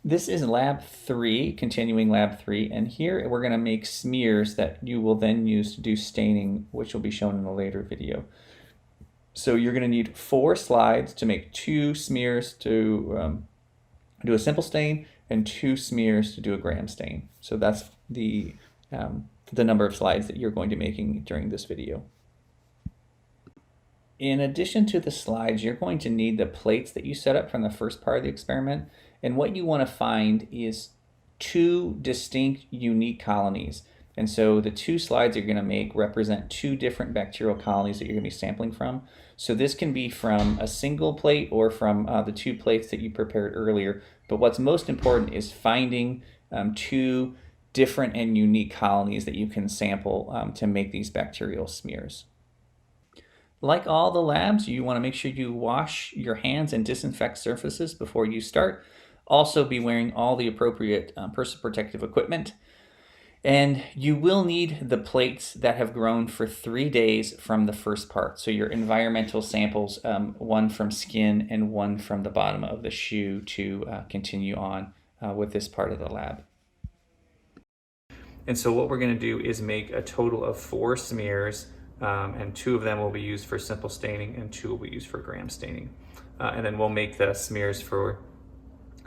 This is lab 3, continuing lab 3, and here we're going to make smears that you will then use to do staining, which will be shown in a later video. So you're going to need 4 slides to make 2 smears to do a simple stain and 2 smears to do a gram stain. So that's the number of slides that you're going to be making during this video. In addition to the slides, you're going to need the plates that you set up from the first part of the experiment. And what you want to find is 2 distinct, unique colonies. And so the 2 slides you're going to make represent 2 different bacterial colonies that you're going to be sampling from. So this can be from a single plate or from the 2 plates that you prepared earlier. But what's most important is finding 2 different and unique colonies that you can sample to make these bacterial smears. Like all the labs, you want to make sure you wash your hands and disinfect surfaces before you start. Also be wearing all the appropriate personal protective equipment. And you will need the plates that have grown for 3 days from the first part. So your environmental samples, one from skin and one from the bottom of the shoe to continue on with this part of the lab. And so what we're going to do is make a total of 4 smears. And 2 of them will be used for simple staining and 2 will be used for gram staining. And then we'll make the smears for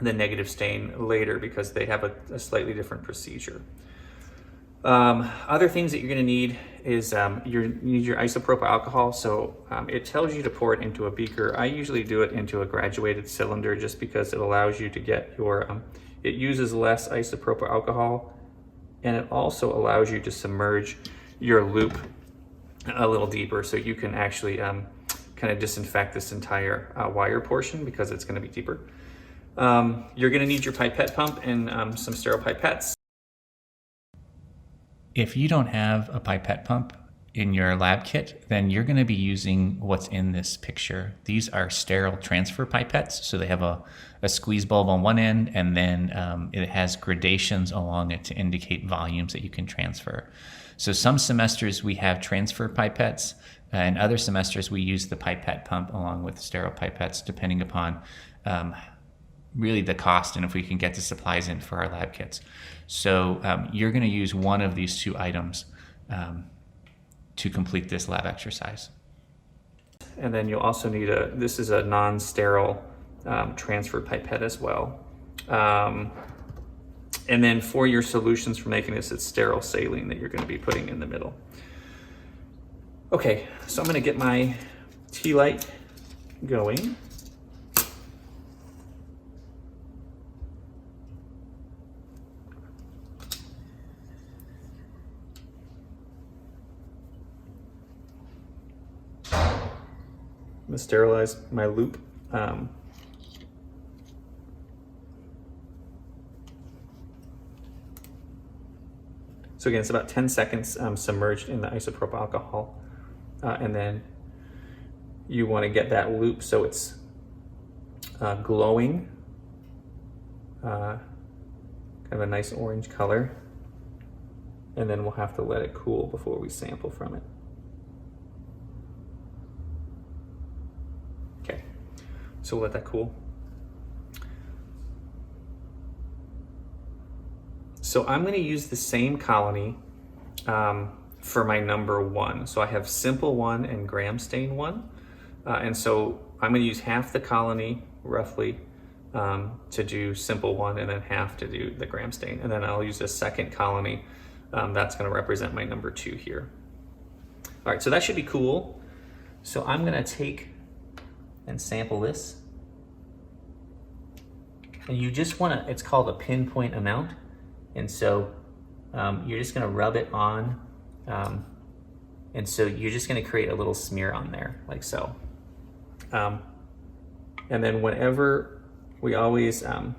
the negative stain later because they have a slightly different procedure. Other things that you're going to need is you need your isopropyl alcohol. So it tells you to pour it into a beaker. I usually do it into a graduated cylinder just because it allows you to get your, it uses less isopropyl alcohol, and it also allows you to submerge your loop a little deeper so you can actually kind of disinfect this entire wire portion because it's going to be deeper. You're going to need your pipette pump and some sterile pipettes. If you don't have a pipette pump in your lab kit, then you're going to be using what's in this picture. These are sterile transfer pipettes, so they have a squeeze bulb on one end, and then it has gradations along it to indicate volumes that you can transfer. So some semesters we have transfer pipettes, and other semesters we use the pipette pump along with sterile pipettes, depending upon really the cost and if we can get the supplies in for our lab kits. So you're going to use one of these 2 items to complete this lab exercise. And then you'll also need this is a non-sterile transfer pipette as well. And then for your solutions for making this, it's sterile saline that you're going to be putting in the middle. Okay, so I'm going to get my tea light going. I'm going to sterilize my loop. So again, it's about 10 seconds submerged in the isopropyl alcohol. And then you want to get that loop so it's glowing, kind of a nice orange color. And then we'll have to let it cool before we sample from it. Okay, so we'll let that cool. So I'm going to use the same colony for my number 1. So I have simple 1 and gram stain 1. And so I'm going to use half the colony roughly to do simple 1 and then half to do the gram stain. And then I'll use a second colony that's going to represent my number 2 here. All right, so that should be cool. So I'm going to take and sample this. And you just want to, it's called a pinpoint amount. And so you're just going to rub it on. And so you're just going to create a little smear on there, like so. And then whenever we always kind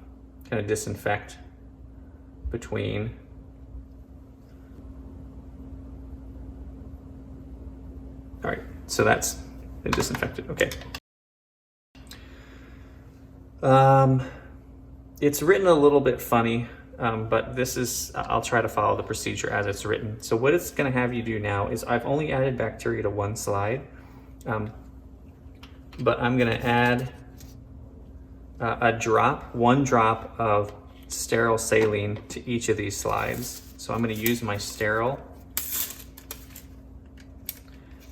of disinfect between all right, so that's been disinfected. Okay. It's written a little bit funny. But this is, I'll try to follow the procedure as it's written. So what it's going to have you do now is I've only added bacteria to 1 slide, but I'm going to add one drop of sterile saline to each of these slides. So I'm going to use my sterile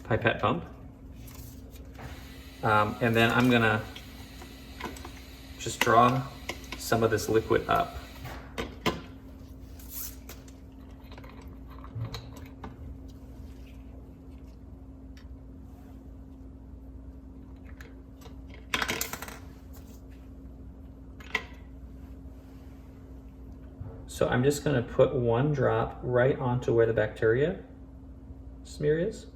pipette pump. And then I'm going to just draw some of this liquid up. So I'm just going to put one drop right onto where the bacteria smear is.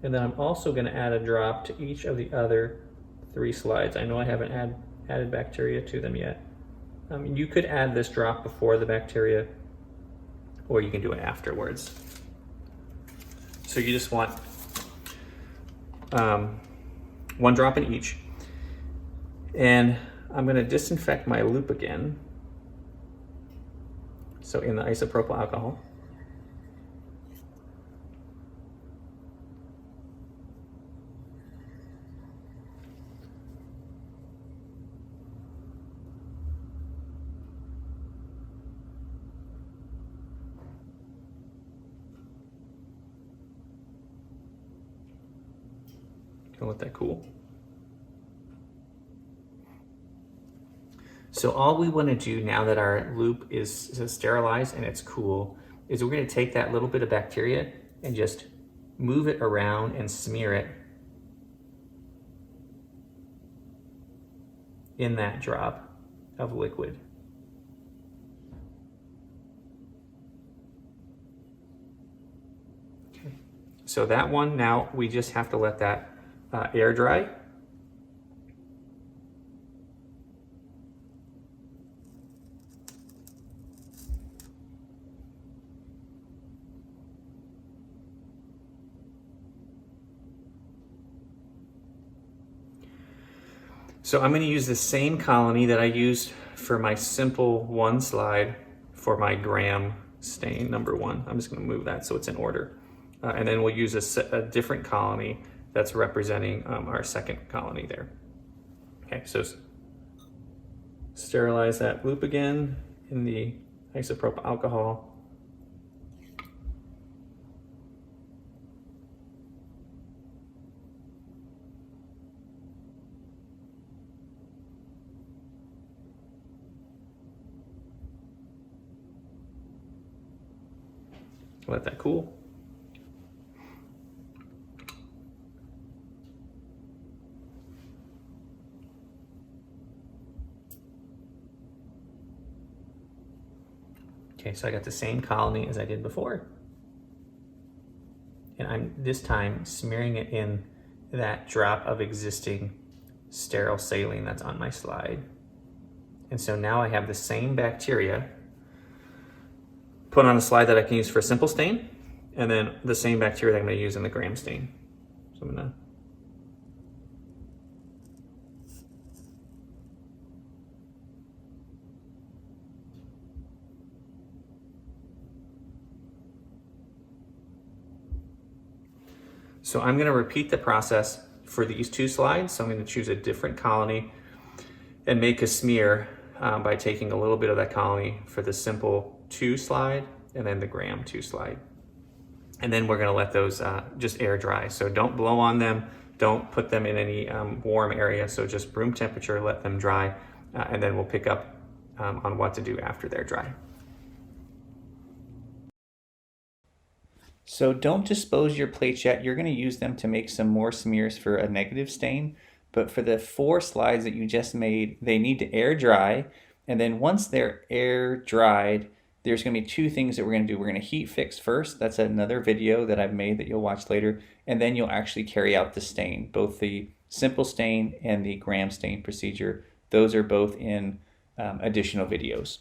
And then I'm also going to add a drop to each of the other 3 slides. I know I haven't added bacteria to them yet. You could add this drop before the bacteria, or you can do it afterwards. So you just want one drop in each. And I'm going to disinfect my loop again. So in the isopropyl alcohol. Gonna let that cool. So all we want to do now that our loop is sterilized and it's cool is we're going to take that little bit of bacteria and just move it around and smear it in that drop of liquid. Okay. So that one, now we just have to let that air dry. So I'm going to use the same colony that I used for my simple 1 slide for my gram stain number 1. I'm just going to move that so it's in order. And then we'll use a different colony that's representing our second colony there. Okay, so sterilize that loop again in the isopropyl alcohol. Let that cool. Okay, so I got the same colony as I did before. And I'm this time smearing it in that drop of existing sterile saline that's on my slide. And so now I have the same bacteria put on a slide that I can use for a simple stain, and then the same bacteria that I'm going to use in the gram stain. So I'm going to repeat the process for these 2 slides. So I'm going to choose a different colony and make a smear by taking a little bit of that colony for the simple 2 slide and then the gram 2 slide. And then we're going to let those just air dry. So don't blow on them. Don't put them in any warm area. So just room temperature, let them dry. And then we'll pick up on what to do after they're dry. So don't dispose your plates yet. You're going to use them to make some more smears for a negative stain. But for the 4 slides that you just made, they need to air dry. And then once they're air dried, there's going to be 2 things that we're going to do. We're going to heat fix first. That's another video that I've made that you'll watch later. And then you'll actually carry out the stain, both the simple stain and the gram stain procedure. Those are both in additional videos.